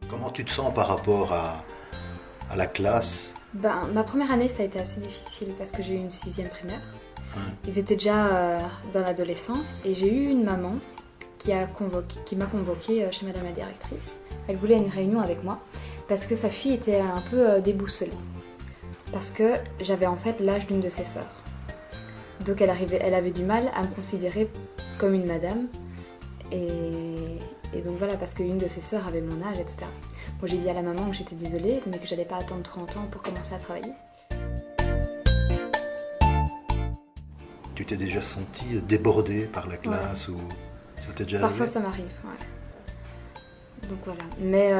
Comment tu te sens par rapport à la classe? Ma première année, ça a été assez difficile parce que j'ai eu une sixième primaire. Hein. Ils étaient déjà dans l'adolescence et j'ai eu une maman qui m'a convoquée chez madame la directrice. Elle voulait une réunion avec moi parce que sa fille était un peu déboussolée. Parce que j'avais en fait l'âge d'une de ses sœurs. Donc elle avait du mal à me considérer comme une madame. Et donc voilà, parce qu'une de ses sœurs avait mon âge, etc. Moi j'ai dit à la maman que j'étais désolée, mais que j'allais pas attendre 30 ans pour commencer à travailler. Tu t'es déjà senti débordé par la Ouais. classe ou ça t'est déjà Parfois arrivé? ça m'arrive, ouais. Donc voilà. Mais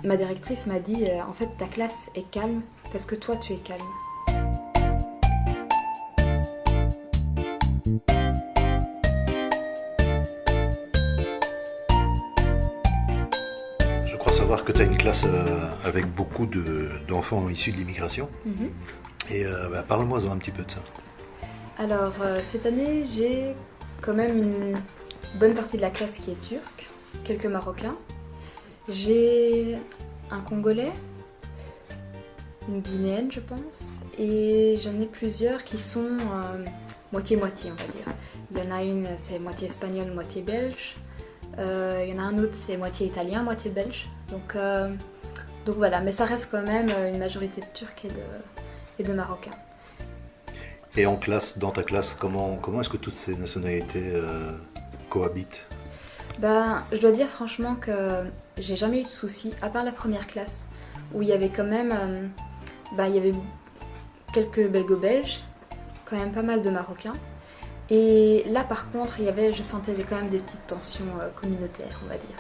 ma directrice m'a dit, en fait ta classe est calme parce que toi tu es calme. Je crois savoir que tu as une classe avec beaucoup d'enfants issus de l'immigration. Mhm. Et parle-moi un petit peu de ça. Alors cette année j'ai quand même une bonne partie de la classe qui est turque, quelques Marocains. J'ai un Congolais, une Guinéenne je pense, et j'en ai plusieurs qui sont moitié-moitié on va dire. Il y en a une c'est moitié espagnole, moitié belge. Il y en a un autre c'est moitié italien, moitié belge. Donc voilà, mais ça reste quand même une majorité de Turcs et de Marocains. Et en classe, dans ta classe, comment est-ce que toutes ces nationalités cohabitent? Je dois dire franchement que j'ai jamais eu de soucis, à part la première classe, où il y avait quand même il y avait quelques belgo-belges, quand même pas mal de Marocains. Et là par contre, je sentais quand même des petites tensions communautaires, on va dire.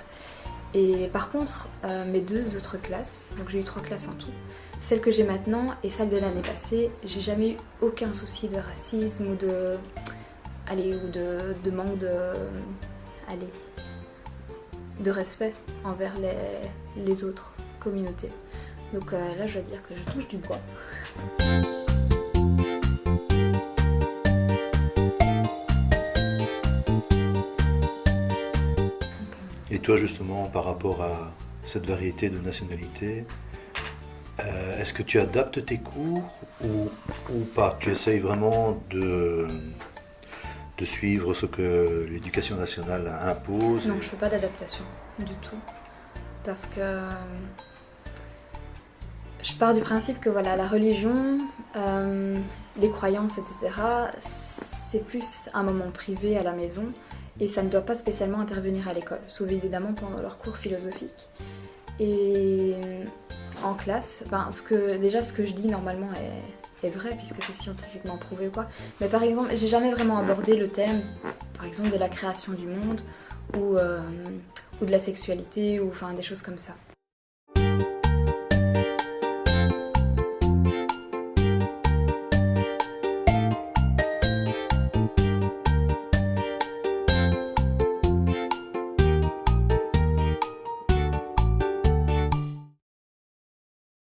Et par contre, mes deux autres classes, donc j'ai eu 3 classes en tout, celle que j'ai maintenant et celle de l'année passée, j'ai jamais eu aucun souci de racisme ou de manque allez, de respect envers les autres communautés. Donc là, je dois dire que je touche du bois. Et toi, justement, par rapport à cette variété de nationalités, est-ce que tu adaptes tes cours ou pas? Tu essayes vraiment de suivre ce que l'éducation nationale impose? Non, je fais pas d'adaptation du tout. Parce que je pars du principe que voilà, la religion, les croyances, etc., c'est plus un moment privé à la maison et ça ne doit pas spécialement intervenir à l'école, sauf évidemment pendant leurs cours philosophiques. Et en classe, ce que je dis normalement est vrai puisque c'est scientifiquement prouvé ou quoi. Mais par exemple, j'ai jamais vraiment abordé le thème, par exemple, de la création du monde ou de la sexualité ou enfin des choses comme ça.